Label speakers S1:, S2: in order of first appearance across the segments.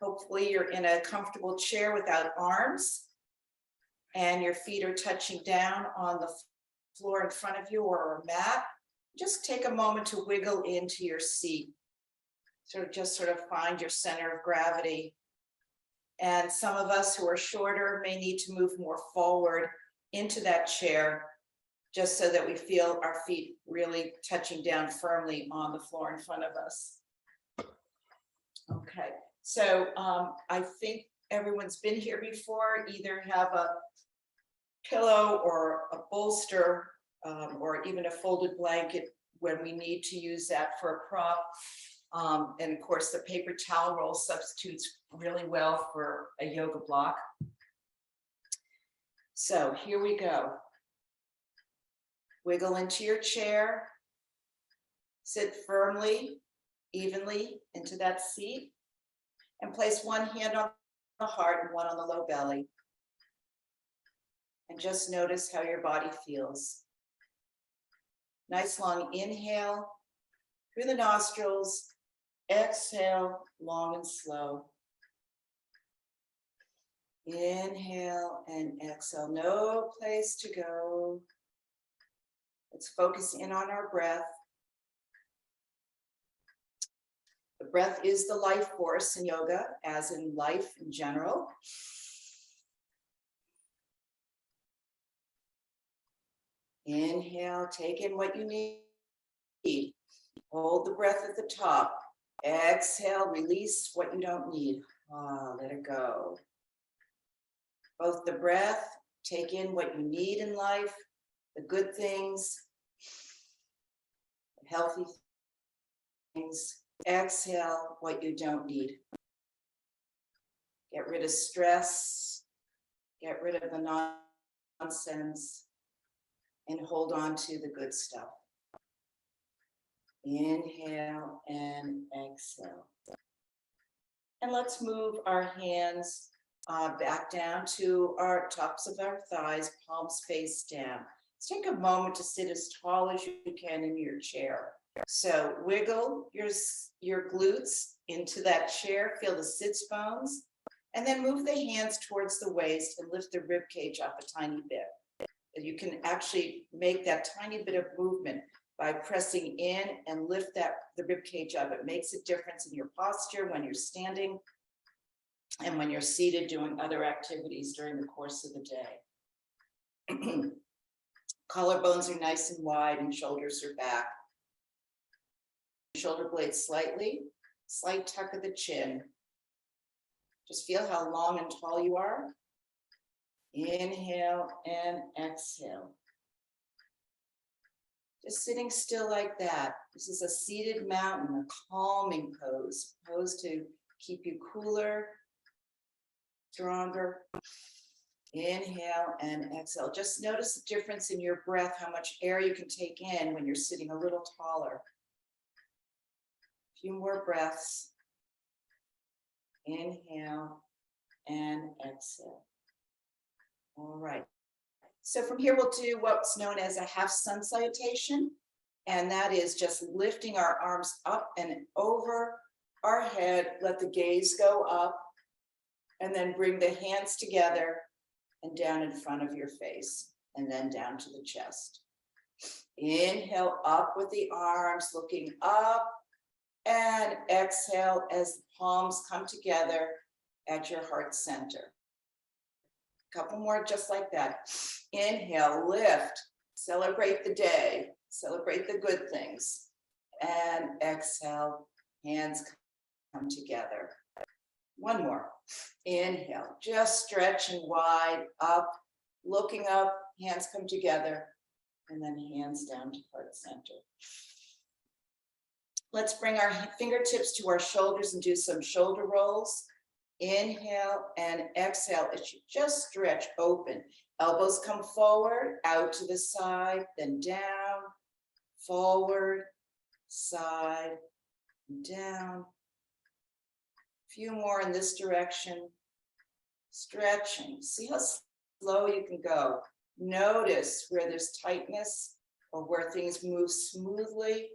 S1: Hopefully you're in a comfortable chair without arms and your feet are touching down on the floor in front of you or a mat. Just take a moment to wiggle into your seat. Just find your center of gravity. And some of us who are shorter may need to move more forward into that chair, just so that we feel our feet really touching down firmly on the floor in front of us. Okay, so I think everyone's been here before, either have a pillow or a bolster or even a folded blanket when we need to use that for a prop. And of course, the paper towel roll substitutes really well for a yoga block. So here we go. Wiggle into your chair. Sit firmly, evenly into that seat. And place one hand on the heart and one on the low belly. And just notice how your body feels. Nice long inhale through the nostrils. Exhale, long and slow. Inhale and exhale, no place to go. Let's focus in on our breath. The breath is the life force in yoga, as in life in general. Inhale, take in what you need. Hold the breath at the top. Exhale, release what you don't need. Let it go. Both the breath, take in what you need in life, the good things, the healthy things. Exhale what you don't need. Get rid of stress, get rid of the nonsense, and hold on to the good stuff. Inhale and exhale. And let's move our hands back down to our tops of our thighs, palms face down. Let's take a moment to sit as tall as you can in your chair. So wiggle your glutes into that chair, feel the sits bones, and then move the hands towards the waist and lift the rib cage up a tiny bit. And you can actually make that tiny bit of movement by pressing in and lift the rib cage up. It makes a difference in your posture when you're standing and when you're seated doing other activities during the course of the day. Collarbones are nice and wide and shoulders are back. Shoulder blades slightly, slight tuck of the chin. Just feel how long and tall you are. Inhale and exhale. Just sitting still like that. This is a seated mountain, a calming pose to keep you cooler, stronger. Inhale and exhale. Just notice the difference in your breath, how much air you can take in when you're sitting a little taller. A few more breaths. Inhale and exhale. All right. So from here, we'll do what's known as a half sun salutation. And that is just lifting our arms up and over our head. Let the gaze go up and then bring the hands together and down in front of your face and then down to the chest. Inhale up with the arms looking up and exhale as the palms come together at your heart center. A couple more just like that. Inhale, lift, celebrate the day, celebrate the good things. And exhale, hands come together. One more. Inhale, just stretching wide up, looking up, hands come together, and then hands down to heart center. Let's bring our fingertips to our shoulders and do some shoulder rolls. Inhale and exhale as you just stretch open. Elbows come forward, out to the side, then down, forward, side, down. A few more in this direction. Stretching. See how slow you can go. Notice where there's tightness or where things move smoothly.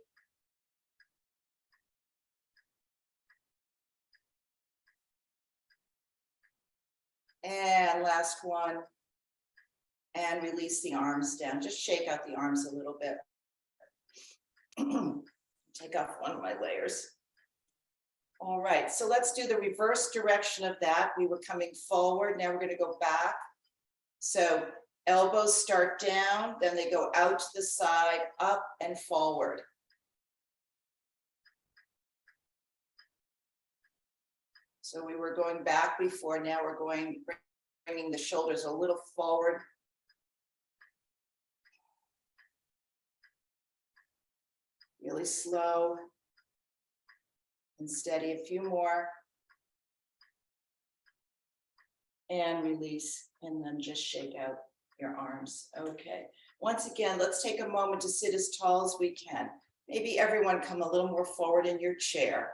S1: And last one. And release the arms down. Just shake out the arms a little bit. Take off one of my layers. All right, so let's do the reverse direction of that. We were coming forward. Now we're going to go back. So elbows start down, then they go out to the side, up and forward. So we were going back before, now we're bringing the shoulders a little forward. Really slow and steady, a few more. And release, and then just shake out your arms. Okay, once again, let's take a moment to sit as tall as we can. Maybe everyone come a little more forward in your chair.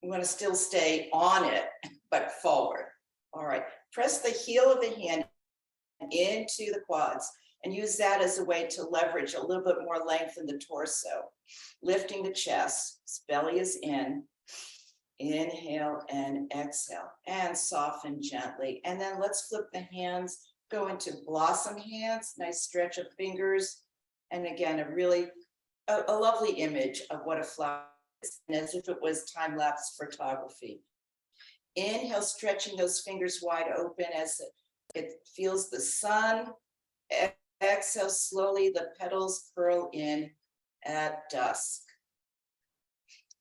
S1: You want to still stay on it, but forward. All right, press the heel of the hand into the quads and use that as a way to leverage a little bit more length in the torso. Lifting the chest, belly is in. Inhale and exhale and soften gently. And then let's flip the hands, go into blossom hands, nice stretch of fingers. And again, a lovely image of what a flower is, as if it was time-lapse photography. Inhale, stretching those fingers wide open as it feels the sun. Exhale, slowly the petals curl in at dusk.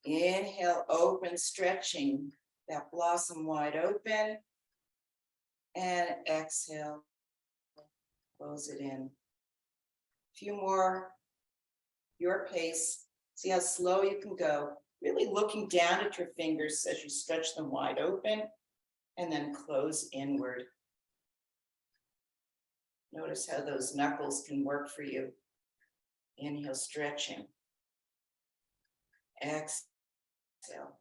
S1: Inhale, open, stretching that blossom wide open. And exhale, close it in. A few more, your pace. See how slow you can go. Really looking down at your fingers as you stretch them wide open and then close inward. Notice how those knuckles can work for you. Inhale, stretching. Exhale.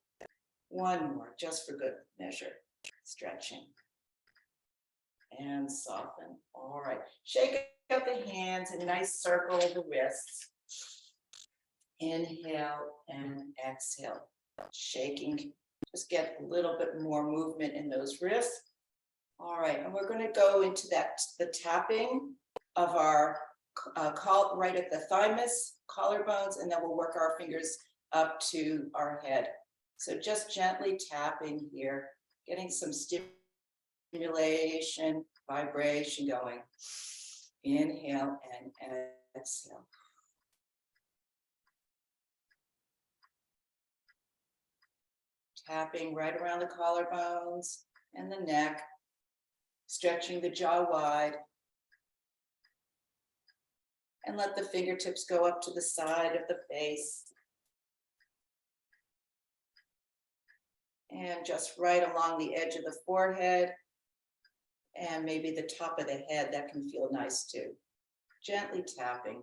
S1: One more, just for good measure. Stretching. And soften. All right. Shake out the hands, a nice circle of the wrists. Inhale and exhale. Shaking. Just get a little bit more movement in those wrists. All right, and we're going to go into the tapping of our right at the thymus, collarbones, and then we'll work our fingers up to our head. So just gently tapping here, getting some stimulation, vibration going. Inhale and exhale. Tapping right around the collarbones and the neck, stretching the jaw wide. And let the fingertips go up to the side of the face. And just right along the edge of the forehead and maybe the top of the head, that can feel nice too. Gently tapping.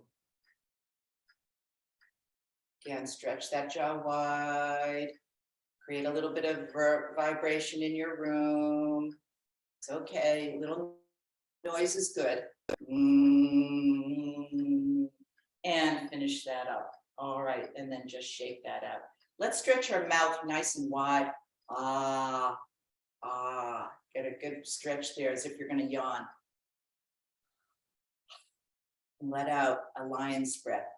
S1: Again, stretch that jaw wide. Create a little bit of vibration in your room. It's okay, a little noise is good. And finish that up. All right, and then just shake that out. Let's stretch our mouth nice and wide. Ah, ah. Get a good stretch there as if you're going to yawn. And let out a lion's breath.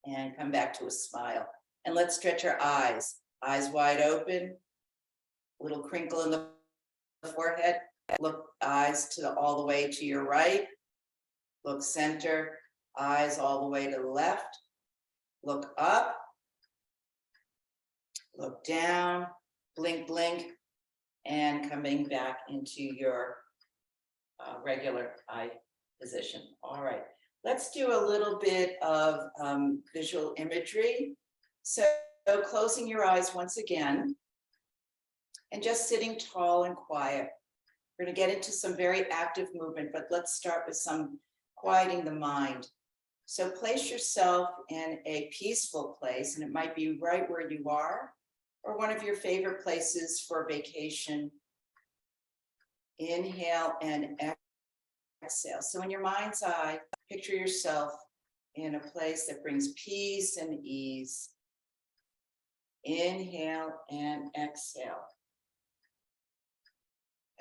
S1: And come back to a smile. And let's stretch our eyes. Eyes wide open. A little crinkle in the forehead. Look eyes all the way to your right. Look center. Eyes all the way to the left. Look up. Look down. Blink, blink. And coming back into your regular eye position. All right. Let's do a little bit of visual imagery. So closing your eyes once again and just sitting tall and quiet. We're going to get into some very active movement, but let's start with some quieting the mind. So place yourself in a peaceful place, and it might be right where you are or one of your favorite places for vacation. Inhale and exhale. So in your mind's eye, picture yourself in a place that brings peace and ease. Inhale and exhale.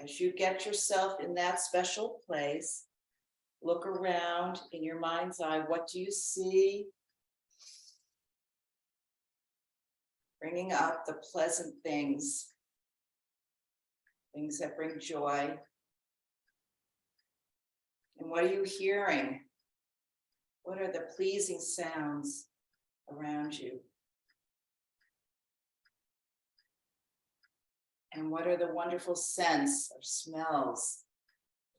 S1: As you get yourself in that special place, look around in your mind's eye. What do you see? Bringing up the pleasant things, things that bring joy. And what are you hearing? What are the pleasing sounds around you? And what are the wonderful scents or smells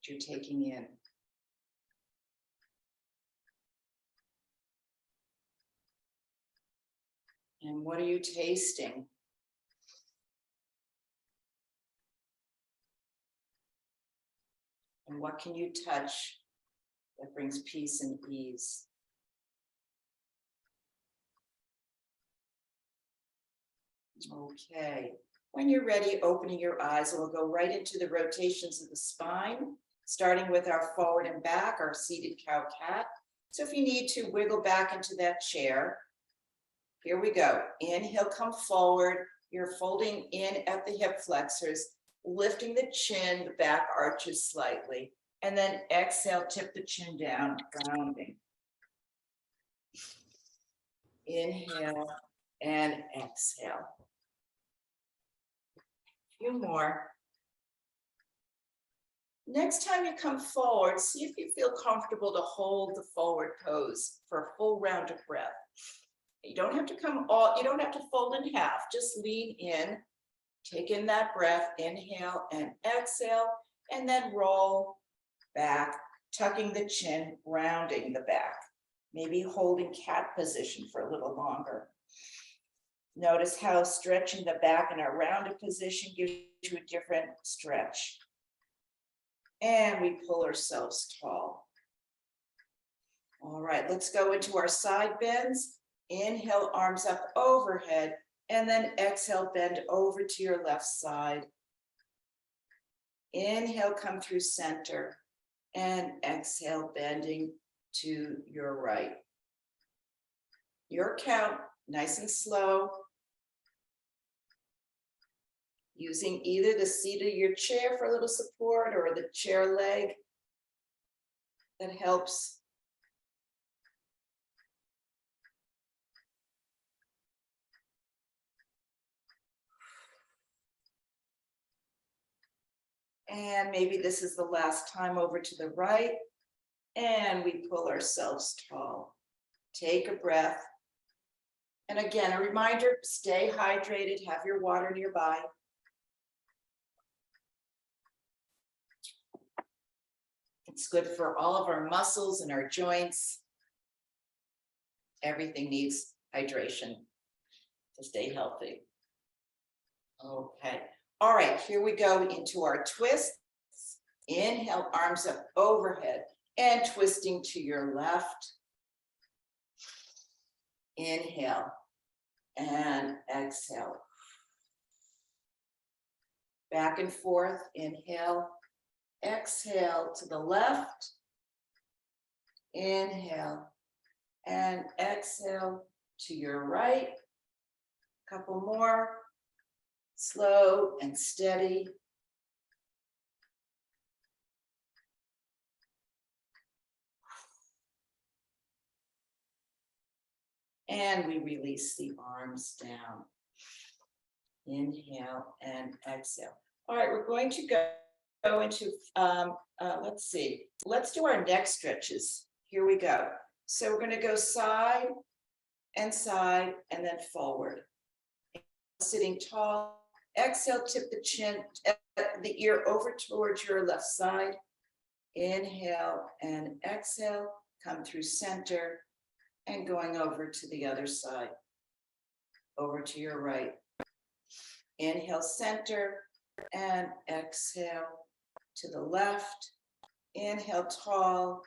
S1: that you're taking in? And what are you tasting? And what can you touch that brings peace and ease? Okay, when you're ready, opening your eyes, and we'll go right into the rotations of the spine, starting with our forward and back, our seated cow-cat. So if you need to wiggle back into that chair, here we go. Inhale, come forward. You're folding in at the hip flexors, lifting the chin, the back arches slightly, and then exhale, tip the chin down, rounding. Inhale and exhale. A few more. Next time you come forward, see if you feel comfortable to hold the forward pose for a full round of breath. You don't have to you don't have to fold in half, just lean in, take in that breath, inhale and exhale, and then roll back, tucking the chin, rounding the back, maybe holding cat position for a little longer. Notice how stretching the back in a rounded position gives you a different stretch. And we pull ourselves tall. All right, let's go into our side bends. Inhale, arms up overhead, and then exhale, bend over to your left side. Inhale, come through center, and exhale, bending to your right. Your count, nice and slow. Using either the seat of your chair for a little support or the chair leg. That helps. And maybe this is the last time over to the right. And we pull ourselves tall. Take a breath. And again, a reminder, stay hydrated, have your water nearby. It's good for all of our muscles and our joints. Everything needs hydration to stay healthy. Okay. All right, here we go into our twists. Inhale, arms up overhead and twisting to your left. Inhale and exhale. Back and forth, inhale, exhale to the left. Inhale and exhale to your right. Couple more. Slow and steady. And we release the arms down. Inhale and exhale. All right, we're going to go into, let's see. Let's do our neck stretches. Here we go. So we're going to go side and then forward. Sitting tall. Exhale, tip the chin, the ear over towards your left side. Inhale and exhale, come through center and going over to the other side, over to your right. Inhale, center and exhale to the left. Inhale, tall,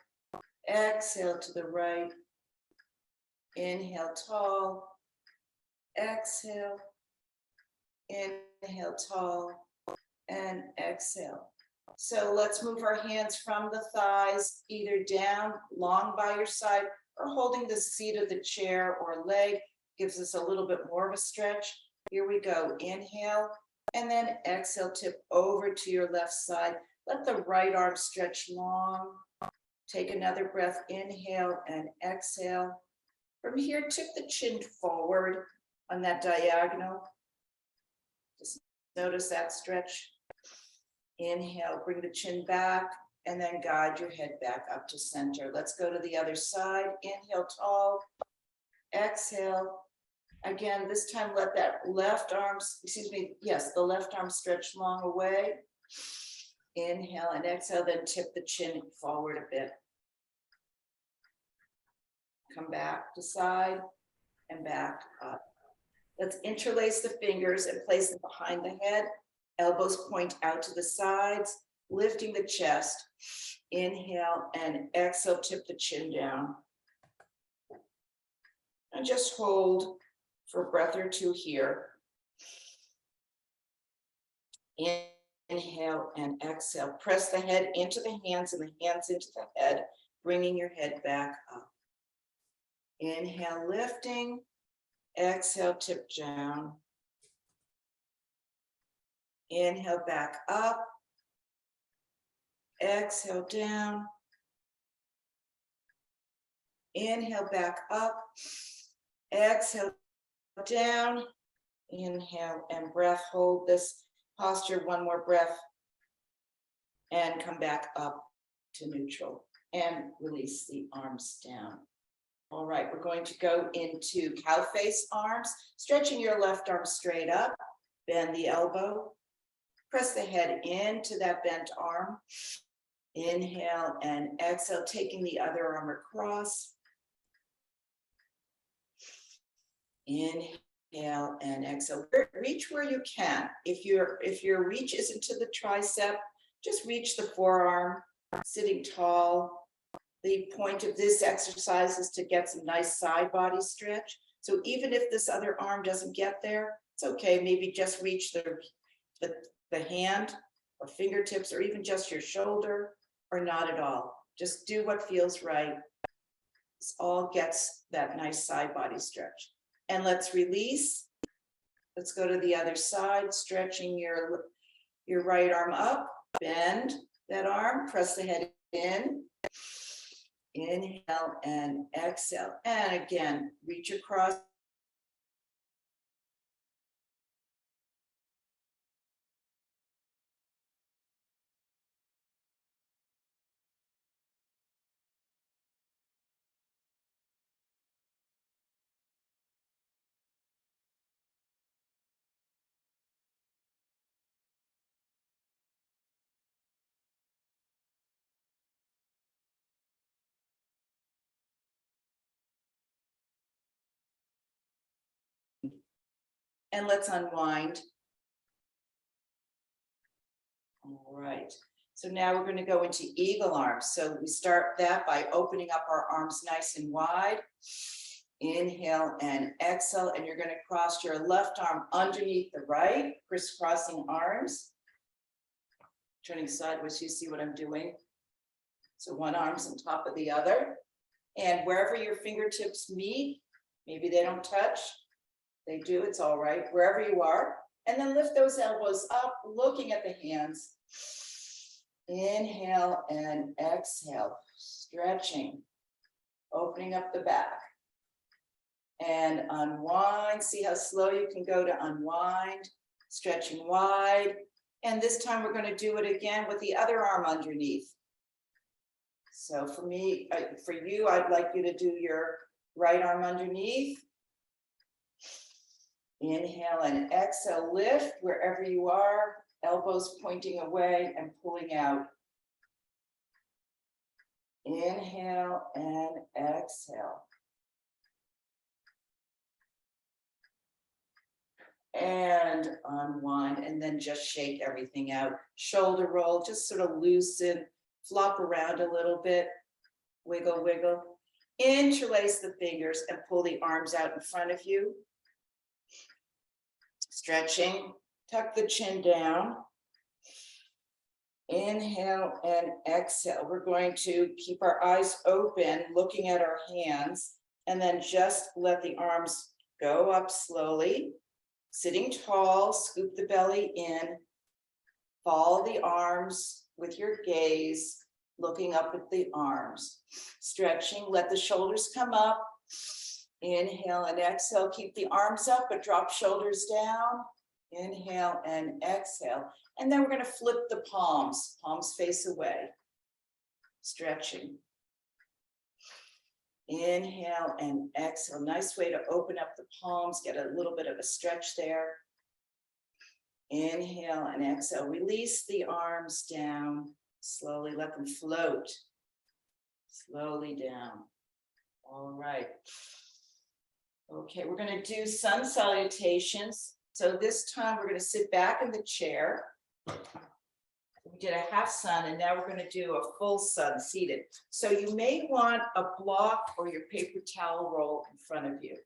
S1: exhale to the right. Inhale, tall, exhale. Inhale, tall, and exhale. So let's move our hands from the thighs, either down, long by your side, or holding the seat of the chair or leg, gives us a little bit more of a stretch. Here we go. Inhale, and then exhale, tip over to your left side. Let the right arm stretch long. Take another breath. Inhale and exhale. From here, tip the chin forward on that diagonal. Just notice that stretch. Inhale, bring the chin back, and then guide your head back up to center. Let's go to the other side. Inhale, tall. Exhale. Again, this time let that left arm, the left arm stretch long away. Inhale and exhale, then tip the chin forward a bit. Come back to side and back up. Let's interlace the fingers and place them behind the head. Elbows point out to the sides, lifting the chest. Inhale and exhale, tip the chin down. And just hold for a breath or two here. Inhale and exhale. Press the head into the hands and the hands into the head, bringing your head back up. Inhale, lifting. Exhale, tip down. Inhale, back up. Exhale, down. Inhale, back up. Exhale, down. Inhale and breath. Hold this posture one more breath and come back up to neutral and release the arms down. All right, we're going to go into cow face arms, stretching your left arm straight up, bend the elbow, press the head into that bent arm. Inhale and exhale, taking the other arm across. Inhale and exhale. Reach where you can. If your reach isn't to the tricep, just reach the forearm, sitting tall. The point of this exercise is to get some nice side body stretch. So even if this other arm doesn't get there, it's okay. Maybe just reach the hand or fingertips, or even just your shoulder, or not at all. Just do what feels right. This all gets that nice side body stretch. And let's release. Let's go to the other side, stretching your right arm up, bend that arm, press the head in. Inhale and exhale. And again, reach across. And let's unwind. All right. So now we're going to go into eagle arms. So we start that by opening up our arms nice and wide. Inhale and exhale. And you're going to cross your left arm underneath the right, crisscrossing arms. Turning sideways, you see what I'm doing. So one arm's on top of the other. And wherever your fingertips meet, maybe they don't touch. They do, it's all right, wherever you are. And then lift those elbows up, looking at the hands. Inhale and exhale, stretching, opening up the back. And unwind, see how slow you can go to unwind, stretching wide. And this time we're going to do it again with the other arm underneath. So for you, I'd like you to do your right arm underneath. Inhale and exhale, lift wherever you are, elbows pointing away and pulling out. Inhale and exhale. And unwind, and then just shake everything out. Shoulder roll, just sort of loosen, flop around a little bit, wiggle, wiggle. Interlace the fingers and pull the arms out in front of you. Stretching, tuck the chin down. Inhale and exhale. We're going to keep our eyes open, looking at our hands, and then just let the arms go up slowly. Sitting tall, scoop the belly in, follow the arms with your gaze, looking up at the arms, stretching, let the shoulders come up, inhale and exhale, keep the arms up, but drop shoulders down, inhale and exhale. And then we're gonna flip the palms, palms face away, stretching. Inhale and exhale. Nice way to open up the palms, get a little bit of a stretch there. Inhale and exhale. Release the arms down. Slowly let them float. Slowly down. All right. Okay, we're going to do sun salutations. So this time we're going to sit back in the chair. We did a half sun, and now we're going to do a full sun seated. So you may want a block or your paper towel roll in front of you.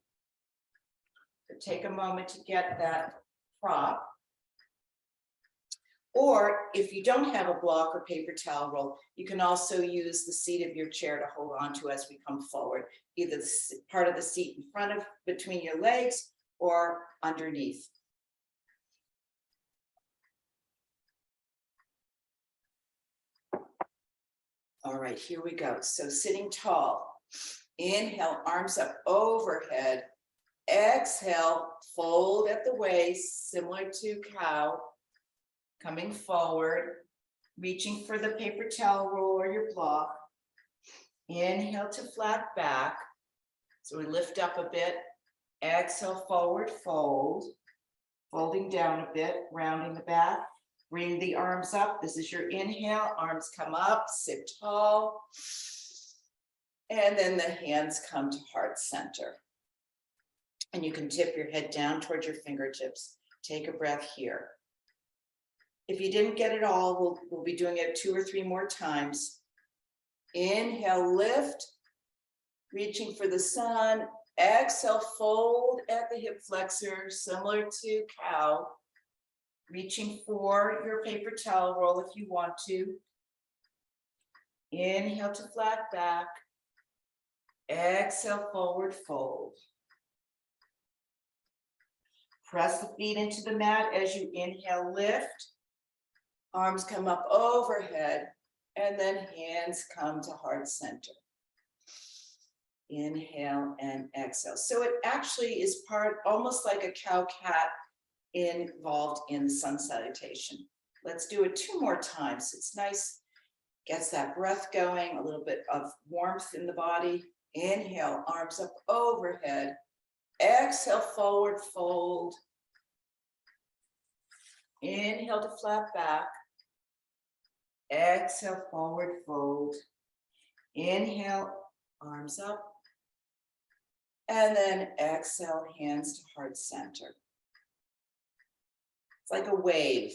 S1: So take a moment to get that prop. Or if you don't have a block or paper towel roll, you can also use the seat of your chair to hold on to as we come forward, either the part of the seat in front of, between your legs, or underneath. All right, here we go. So sitting tall, inhale, arms up overhead. Exhale, fold at the waist, similar to cow. Coming forward, reaching for the paper towel roll or your block. Inhale to flat back. So we lift up a bit. Exhale, forward fold. Folding down a bit, rounding the back. Bring the arms up. This is your inhale. Arms come up, sit tall. And then the hands come to heart center. And you can tip your head down towards your fingertips. Take a breath here. If you didn't get it all, we'll be doing it 2 or 3 more times. Inhale, lift, reaching for the sun. Exhale, fold at the hip flexor, similar to cow. Reaching for your paper towel roll if you want to. Inhale to flat back. Exhale, forward fold. Press the feet into the mat as you inhale, lift. Arms come up overhead, and then hands come to heart center. Inhale and exhale. So it actually is almost like a cow-cat involved in the sun salutation. Let's do it 2 more times. It's nice, gets that breath going, a little bit of warmth in the body. Inhale, arms up overhead. Exhale, forward fold. Inhale to flat back. Exhale, forward fold. Inhale, arms up. And then exhale, hands to heart center. It's like a wave.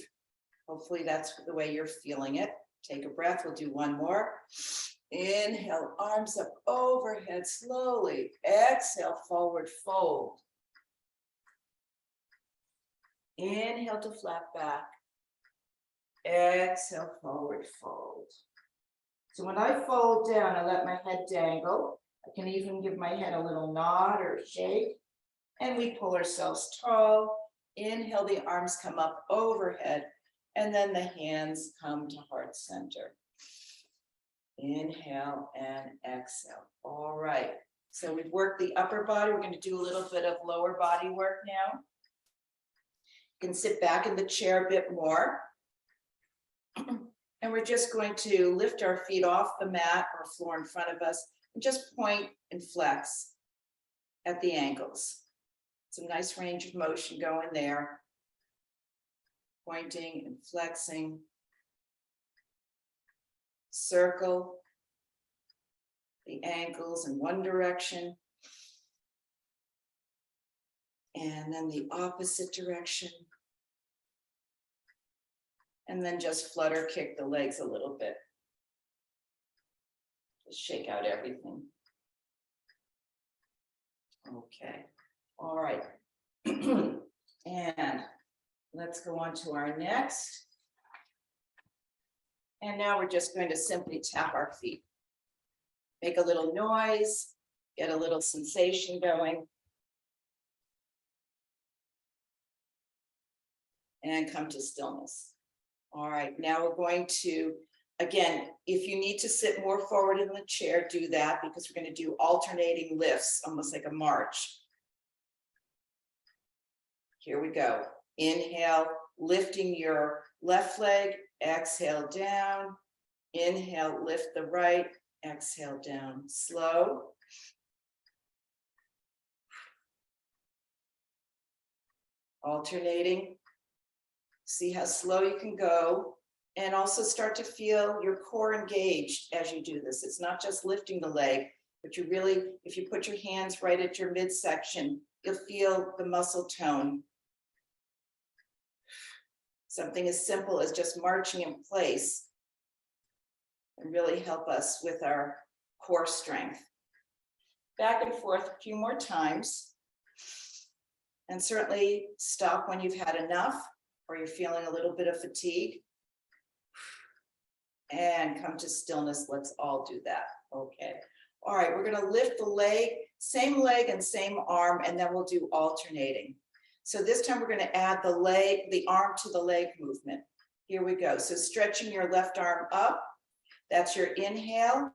S1: Hopefully that's the way you're feeling it. Take a breath, we'll do 1 more. Inhale, arms up overhead slowly. Exhale, forward fold. Inhale to flat back. Exhale, forward fold. So when I fold down, I let my head dangle. I can even give my head a little nod or shake. And we pull ourselves tall. Inhale, the arms come up overhead. And then the hands come to heart center. Inhale and exhale. All right. So we've worked the upper body. We're going to do a little bit of lower body work now. You can sit back in the chair a bit more. And we're just going to lift our feet off the mat or floor in front of us and just point and flex at the ankles. Some nice range of motion going there. Pointing and flexing. Circle the ankles in one direction. And then the opposite direction. And then just flutter kick the legs a little bit. Just shake out everything. Okay, all right. And let's go on to our next. And now we're just going to simply tap our feet. Make a little noise, get a little sensation going. and come to stillness. All right, now we're going to, again, if you need to sit more forward in the chair, do that, because we're going to do alternating lifts, almost like a march. Here we go. Inhale, lifting your left leg, exhale down. Inhale, lift the right, exhale down. Slow. Alternating. See how slow you can go, and also start to feel your core engaged as you do this. It's not just lifting the leg, but you really, if you put your hands right at your midsection, you'll feel the muscle tone. Something as simple as just marching in place and really help us with our core strength. Back and forth a few more times, and certainly stop when you've had enough or you're feeling a little bit of fatigue, and come to stillness. Let's all do that. Okay. All right, we're going to lift the leg and same arm, and then we'll do alternating. So this time we're going to add the arm to the leg movement. Here we go. So stretching your left arm up, that's your inhale.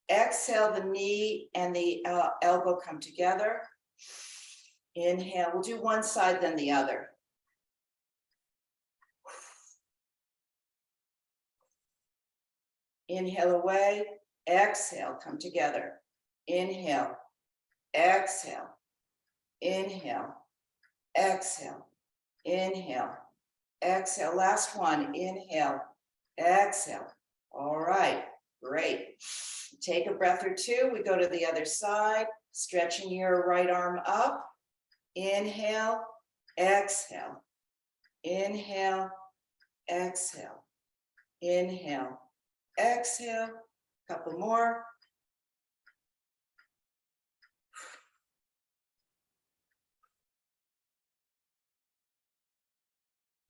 S1: Exhale, the knee and the elbow come together. Inhale, we'll do one side, then the other. Inhale away, exhale, come together. Inhale, exhale, inhale, exhale, inhale, exhale. Last one, inhale, exhale. All right, great. Take a breath or two. We go to the other side, stretching your right arm up. Inhale, exhale, inhale, exhale, inhale, exhale. Couple more.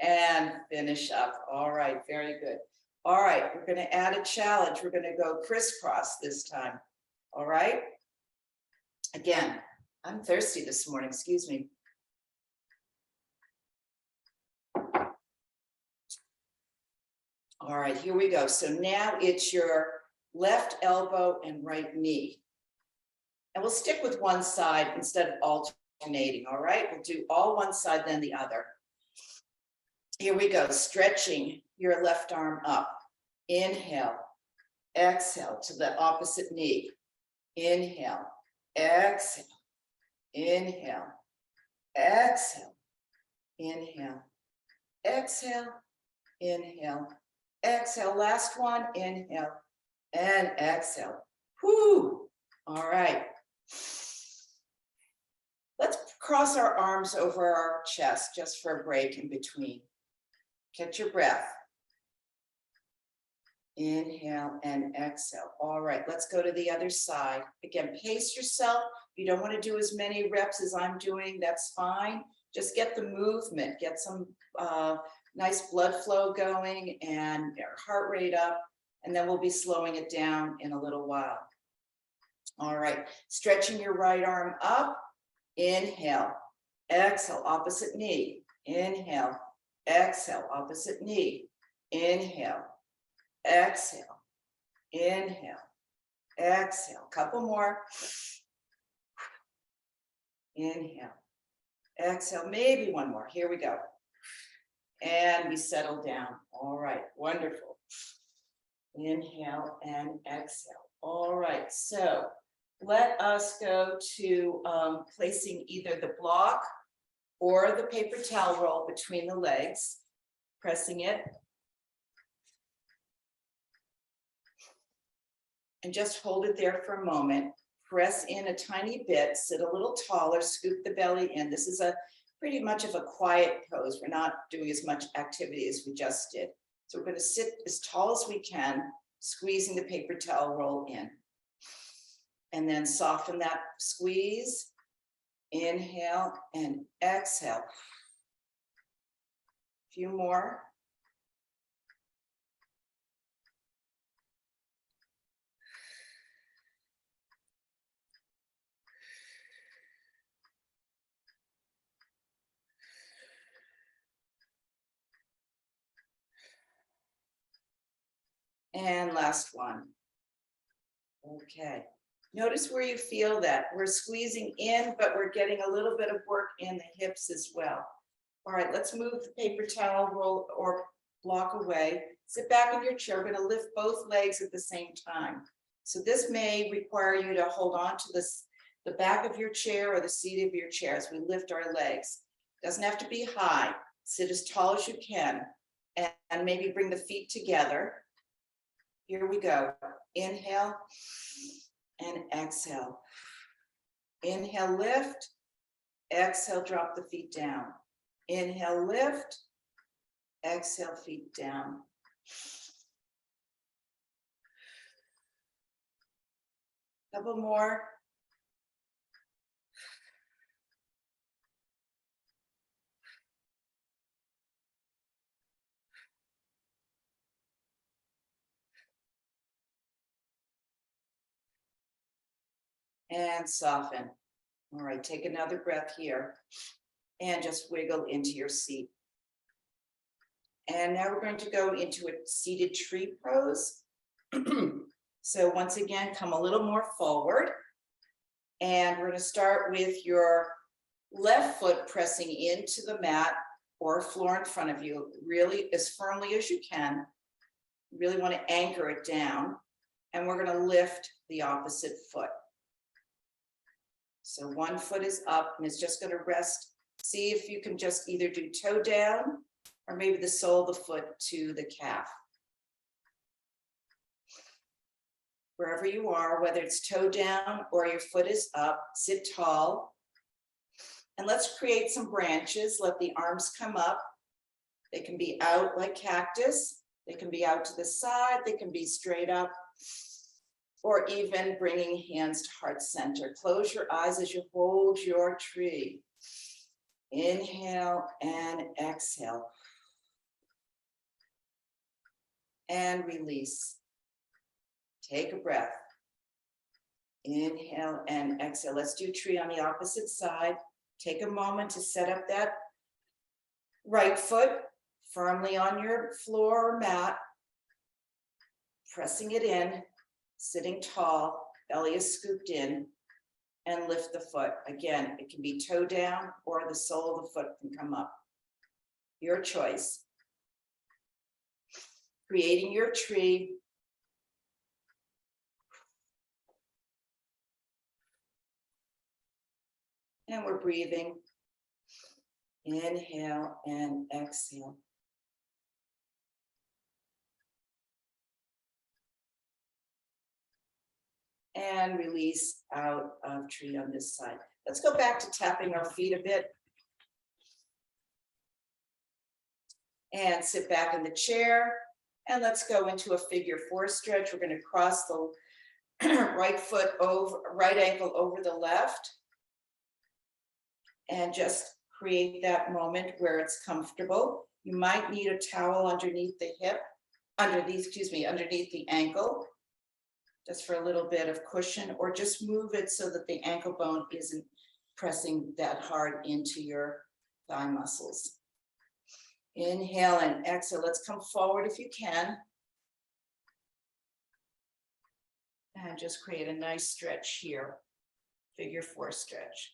S1: And finish up. All right, very good. All right, we're going to add a challenge. We're going to go crisscross this time. All right. Again, I'm thirsty this morning, excuse me. All right, here we go. So now it's your left elbow and right knee. And we'll stick with one side instead of alternating, all right? We'll do all one side, then the other. Here we go, stretching your left arm up. Inhale, exhale to the opposite knee. Inhale, exhale, inhale, exhale, inhale, exhale, inhale, exhale. Last one, inhale and exhale. Whoo! All right. Let's cross our arms over our chest just for a break in between. Catch your breath. Inhale and exhale. All right, let's go to the other side. Again, pace yourself. If you don't want to do as many reps as I'm doing, that's fine. Just get the movement, get some nice blood flow going and your heart rate up, and then we'll be slowing it down in a little while. All right, stretching your right arm up. Inhale, exhale, opposite knee. Inhale, exhale, opposite knee. Inhale, exhale, inhale, exhale. Couple more. Inhale, exhale, maybe one more. Here we go. And we settle down. All right, wonderful. Inhale and exhale. All right, so let us go to placing either the block or the paper towel roll between the legs, pressing it. And just hold it there for a moment. Press in a tiny bit, sit a little taller, scoop the belly in. This is a pretty much of a quiet pose. We're not doing as much activity as we just did. So we're going to sit as tall as we can, squeezing the paper towel roll in. And then soften that squeeze. Inhale and exhale. A few more. And last one. Okay. Notice where you feel that. We're squeezing in, but we're getting a little bit of work in the hips as well. All right, let's move the paper towel roll or block away. Sit back in your chair. We're going to lift both legs at the same time. So this may require you to hold on to the back of your chair or the seat of your chair as we lift our legs. Doesn't have to be high. Sit as tall as you can and maybe bring the feet together. Here we go. Inhale and exhale. Inhale, lift. Exhale, drop the feet down. Inhale, lift. Exhale, feet down. Couple more. And soften. All right, take another breath here and just wiggle into your seat. And now we're going to go into a seated tree pose. So once again, come a little more forward. And we're going to start with your left foot pressing into the mat or floor in front of you, really as firmly as you can. You really want to anchor it down. And we're going to lift the opposite foot. So one foot is up and it's just going to rest. See if you can just either do toe down or maybe the sole of the foot to the calf. Wherever you are, whether it's toe down or your foot is up, sit tall. And let's create some branches. Let the arms come up. They can be out like cactus. They can be out to the side. They can be straight up. Or even bringing hands to heart center. Close your eyes as you hold your tree. Inhale and exhale. And release. Take a breath. Inhale and exhale. Let's do tree on the opposite side. Take a moment to set up that right foot firmly on your floor or mat. Pressing it in. Sitting tall, belly is scooped in, and lift the foot. Again, it can be toe down or the sole of the foot can come up. Your choice. Creating your tree. And we're breathing. Inhale and exhale. And release out of tree on this side. Let's go back to tapping our feet a bit. And sit back in the chair. And let's go into a figure 4 stretch. We're going to cross the right foot over, right ankle over the left. And just create that moment where it's comfortable. You might need a towel underneath the hip, underneath the ankle. Just for a little bit of cushion, or just move it so that the ankle bone isn't pressing that hard into your thigh muscles. Inhale and exhale. Let's come forward if you can. And just create a nice stretch here. Figure 4 stretch.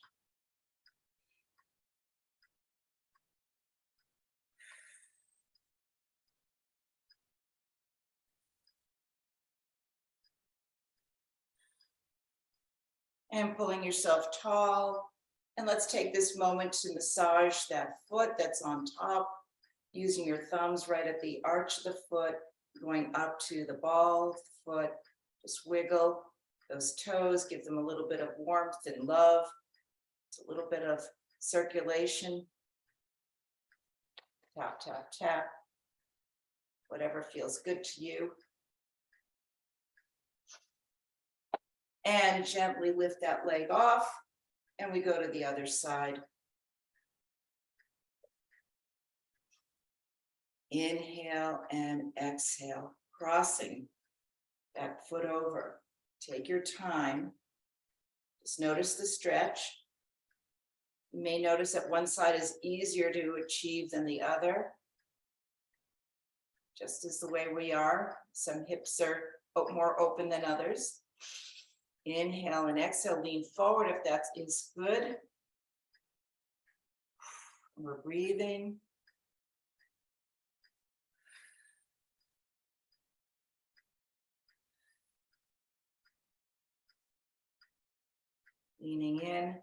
S1: And pulling yourself tall. And let's take this moment to massage that foot that's on top, using your thumbs right at the arch of the foot, going up to the ball of the foot. Just wiggle those toes, give them a little bit of warmth and love. It's a little bit of circulation. Tap, tap, tap. Whatever feels good to you. And gently lift that leg off, and we go to the other side. Inhale and exhale, crossing that foot over. Take your time. Just notice the stretch. You may notice that one side is easier to achieve than the other. just as the way we are. Some hips are more open than others. Inhale and exhale, lean forward if that is good. We're breathing. Leaning in.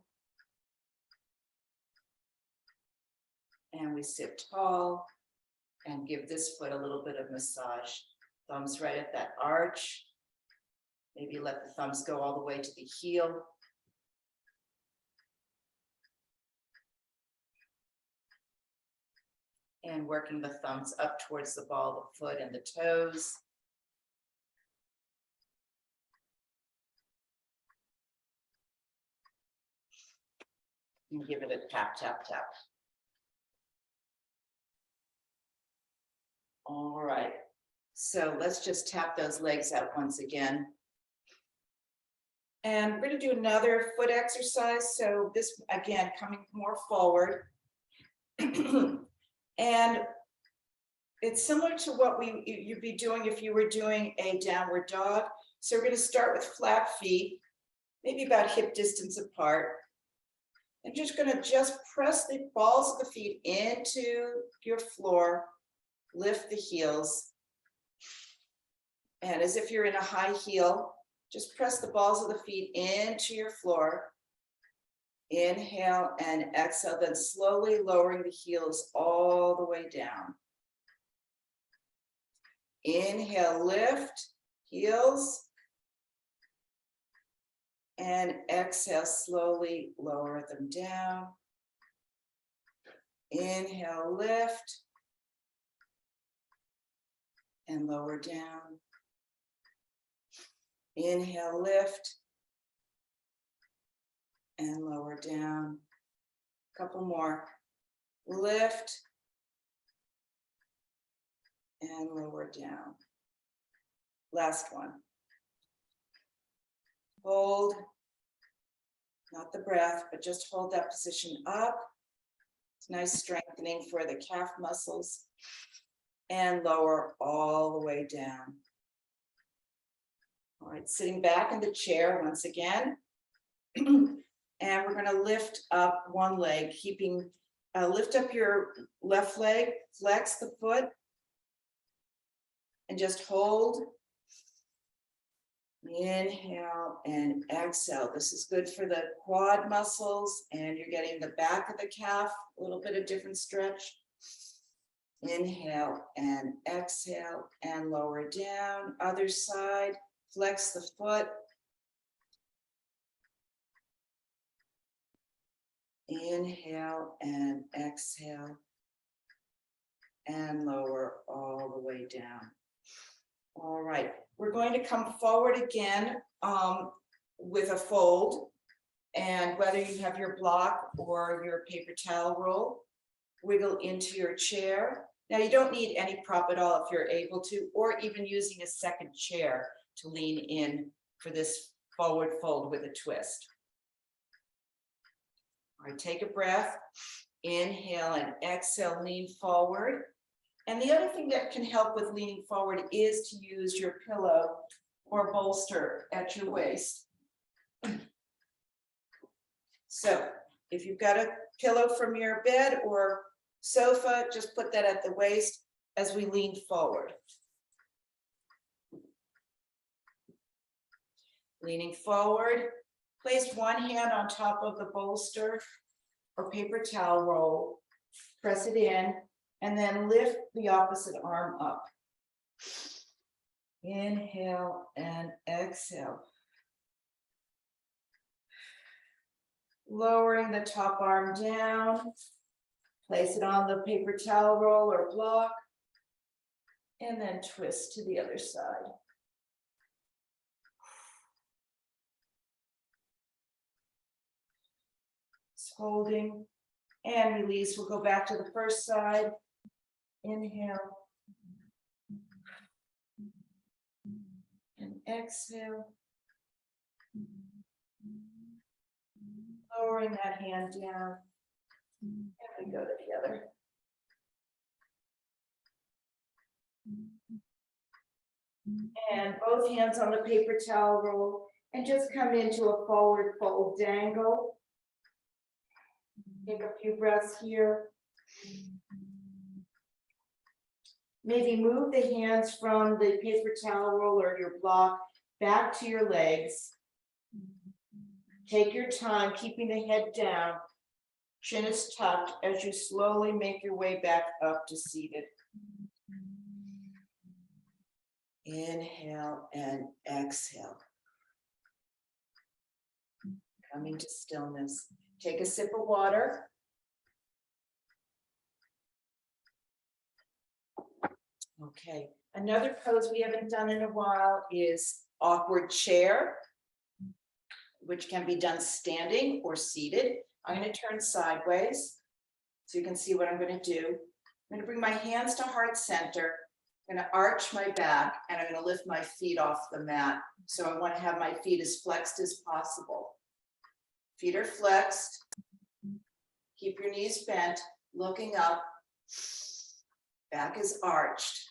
S1: And we sit tall and give this foot a little bit of massage. Thumbs right at that arch. Maybe let the thumbs go all the way to the heel. And working the thumbs up towards the ball of the foot and the toes. And give it a tap, tap, tap. All right, so let's just tap those legs out once again. And we're going to do another foot exercise. So this, again, coming more forward. And it's similar to what you'd be doing if you were doing a downward dog. So we're going to start with flat feet, maybe about hip distance apart. And just going to press the balls of the feet into your floor. Lift the heels. And as if you're in a high heel, just press the balls of the feet into your floor. Inhale and exhale, then slowly lowering the heels all the way down. Inhale, lift, heels. And exhale, slowly lower them down. Inhale, lift. And lower down. Inhale, lift. And lower down. Couple more. Lift. And lower down. Last one. Hold. Not the breath, but just hold that position up. It's nice strengthening for the calf muscles. And lower all the way down. All right, sitting back in the chair once again. And we're going to lift up one leg, lift up your left leg, flex the foot, and just hold. Inhale and exhale. This is good for the quad muscles, and you're getting the back of the calf, a little bit of different stretch. Inhale and exhale and lower down. Other side, flex the foot. Inhale and exhale and lower all the way down. All right, we're going to come forward again with a fold. And whether you have your block or your paper towel roll, wiggle into your chair. Now you don't need any prop at all if you're able to, or even using a second chair to lean in for this forward fold with a twist. All right, take a breath, inhale and exhale, lean forward. And the other thing that can help with leaning forward is to use your pillow or bolster at your waist. So if you've got a pillow from your bed or sofa, just put that at the waist as we lean forward. Leaning forward, place one hand on top of the bolster or paper towel roll, press it in, and then lift the opposite arm up. Inhale and exhale. Lowering the top arm down, place it on the paper towel roll or block, and then twist to the other side. Just holding and release. We'll go back to the first side. Inhale and exhale. Lowering that hand down. And we go to the other. And both hands on the paper towel roll and just come into a forward fold dangle. Take a few breaths here. Maybe move the hands from the paper towel roll or your block back to your legs. Take your time, keeping the head down. Chin is tucked as you slowly make your way back up to seated. Inhale and exhale. Coming to stillness. Take a sip of water. Okay, another pose we haven't done in a while is awkward chair, which can be done standing or seated. I'm going to turn sideways so you can see what I'm going to do. I'm going to bring my hands to heart center. I'm going to arch my back and I'm going to lift my feet off the mat. So I want to have my feet as flexed as possible. Feet are flexed. Keep your knees bent, looking up. Back is arched.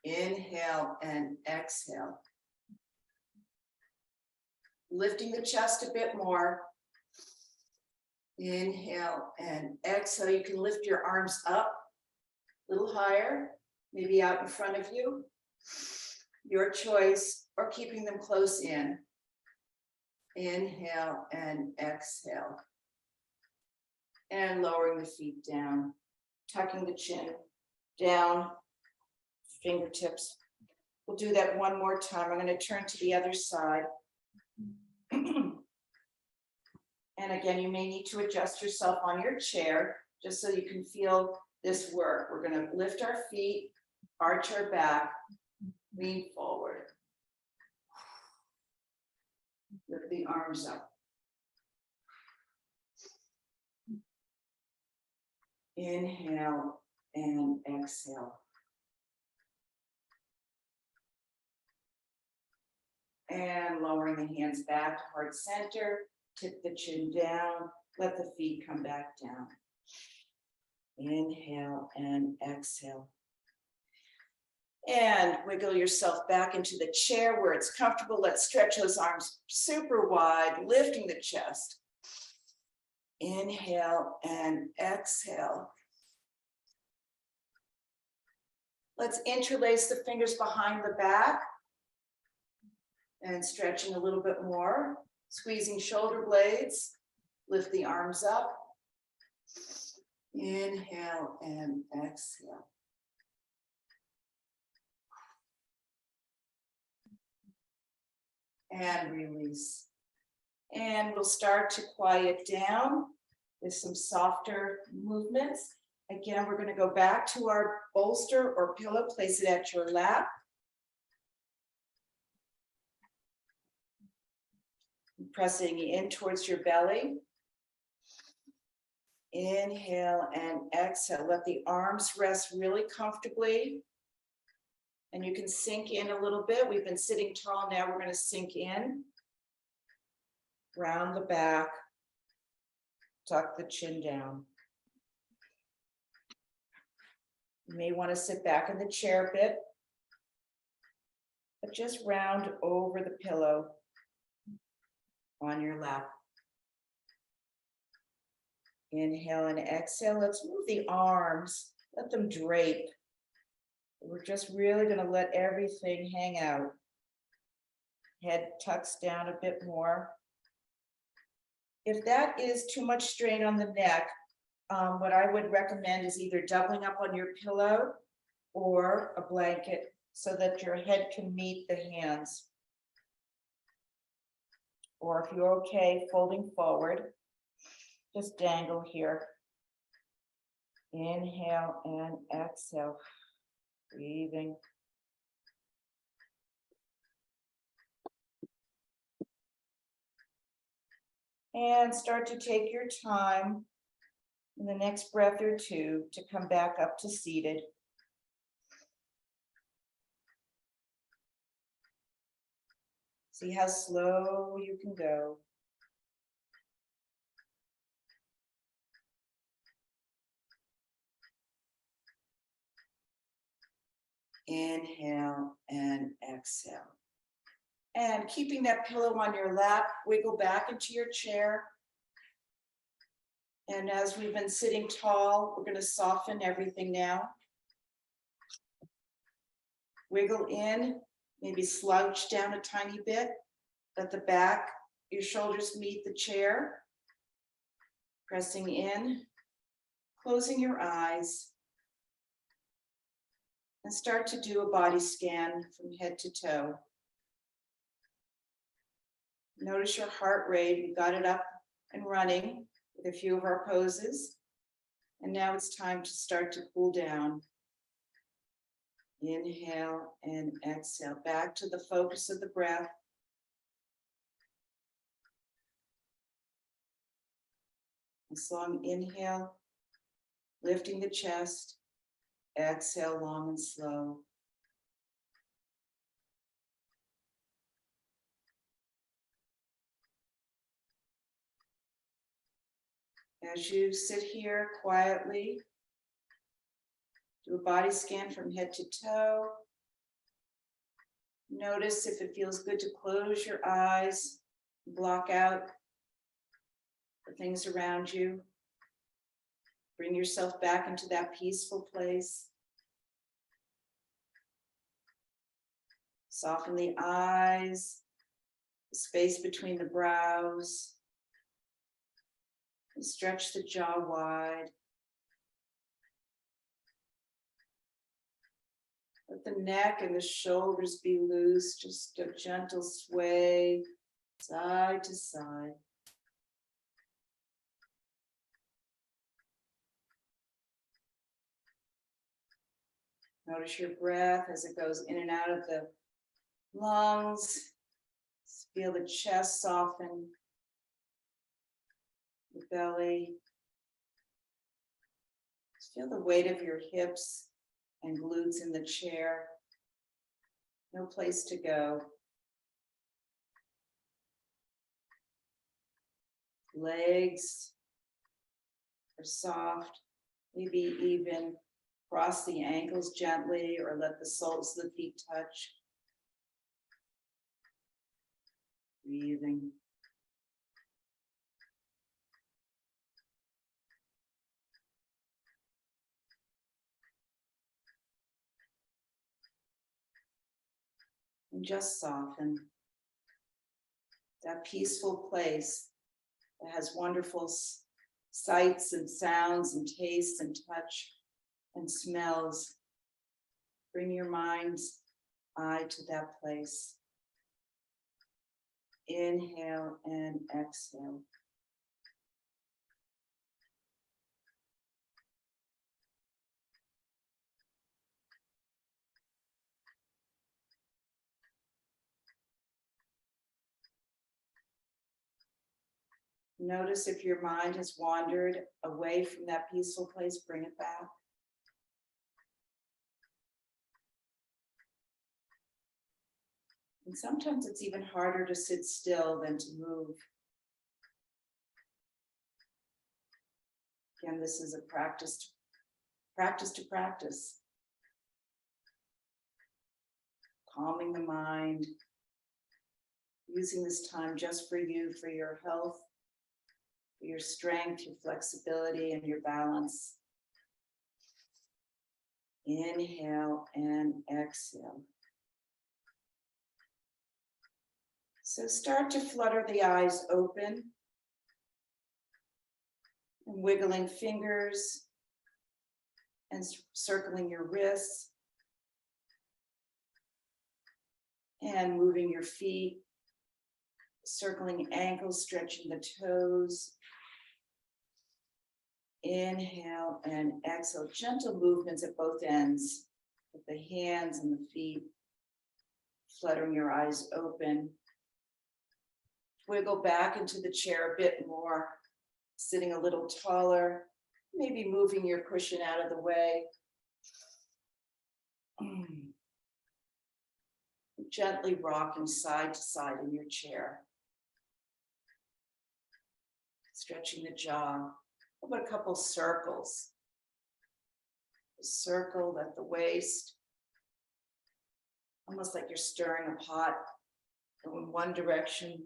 S1: Inhale and exhale. Lifting the chest a bit more. Inhale and exhale. You can lift your arms up a little higher, maybe out in front of you. Your choice, or keeping them close in. Inhale and exhale. And lowering the feet down, tucking the chin down, fingertips. We'll do that one more time. I'm going to turn to the other side. And again, you may need to adjust yourself on your chair just so you can feel this work. We're going to lift our feet, arch our back, lean forward. Lift the arms up. Inhale and exhale. And lowering the hands back to heart center, tip the chin down, let the feet come back down. Inhale and exhale. And wiggle yourself back into the chair where it's comfortable. Let's stretch those arms super wide, lifting the chest. Inhale and exhale. Let's interlace the fingers behind the back and stretching a little bit more, squeezing shoulder blades, lift the arms up. Inhale and exhale. And release. And we'll start to quiet down with some softer movements. Again, we're going to go back to our bolster or pillow, place it at your lap. Pressing in towards your belly. Inhale and exhale. Let the arms rest really comfortably. And you can sink in a little bit. We've been sitting tall, now we're going to sink in. Round the back. Tuck the chin down. You may want to sit back in the chair a bit, but just round over the pillow on your lap. Inhale and exhale. Let's move the arms. Let them drape. We're just really going to let everything hang out. Head tucks down a bit more. If that is too much strain on the neck, what I would recommend is either doubling up on your pillow or a blanket so that your head can meet the hands. Or if you're okay, folding forward, just dangle here. Inhale and exhale, breathing. And start to take your time in the next breath or two to come back up to seated. See how slow you can go. Inhale and exhale. And keeping that pillow on your lap, wiggle back into your chair. And as we've been sitting tall, we're going to soften everything now. Wiggle in, maybe slouch down a tiny bit. Let the back, your shoulders meet the chair. Pressing in, closing your eyes. And start to do a body scan from head to toe. Notice your heart rate. We got it up and running with a few of our poses. And now it's time to start to cool down. Inhale and exhale. Back to the focus of the breath. Nice long inhale, lifting the chest. Exhale long and slow. As you sit here quietly, do a body scan from head to toe. Notice if it feels good to close your eyes, block out the things around you. Bring yourself back into that peaceful place. Soften the eyes, the space between the brows. And stretch the jaw wide. Let the neck and the shoulders be loose, just a gentle sway side to side. Notice your breath as it goes in and out of the lungs. Feel the chest soften, the belly. Feel the weight of your hips and glutes in the chair. No place to go. Legs are soft, maybe even cross the ankles gently or let the soles of the feet touch. Breathing. And just soften. That peaceful place that has wonderful sights and sounds and tastes and touch and smells. Bring your mind's eye to that place. Inhale and exhale. Notice if your mind has wandered away from that peaceful place, bring it back. And sometimes it's even harder to sit still than to move. Again, this is a practice to practice. Calming the mind, using this time just for you, for your health, for your strength, your flexibility, and your balance. Inhale and exhale. So start to flutter the eyes open and wiggling fingers and circling your wrists and moving your feet, circling ankles, stretching the toes. Inhale and exhale, gentle movements at both ends with the hands and the feet, fluttering your eyes open. Wiggle back into the chair a bit more, sitting a little taller, maybe moving your cushion out of the way. Gently rocking side to side in your chair. Stretching the jaw. How about a couple circles? A circle at the waist, almost like you're stirring a pot in one direction.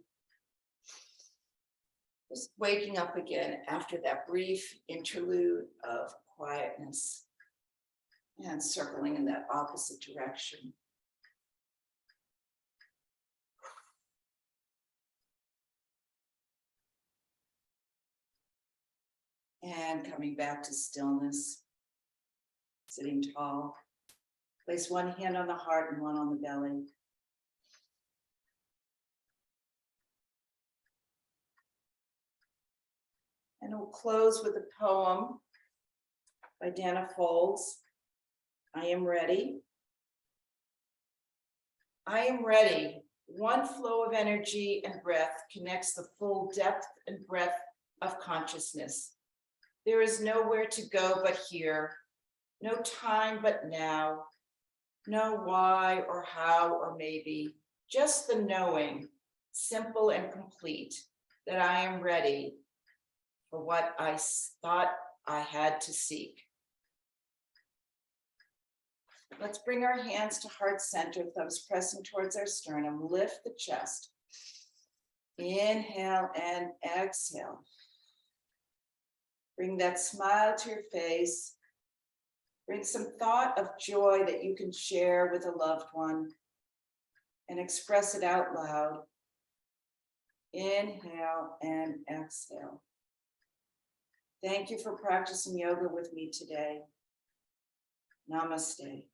S1: Just waking up again after that brief interlude of quietness and circling in that opposite direction. And coming back to stillness, sitting tall. Place one hand on the heart and one on the belly. And we'll close with a poem by Dana Folds. I am ready. I am ready. One flow of energy and breath connects the full depth and breadth of consciousness. There is nowhere to go but here, no time but now, no why or how or maybe, just the knowing, simple and complete, that I am ready for what I thought I had to seek. Let's bring our hands to heart center, thumbs pressing towards our sternum, lift the chest. Inhale and exhale. Bring that smile to your face. Bring some thought of joy that you can share with a loved one and express it out loud. Inhale and exhale. Thank you for practicing yoga with me today. Namaste.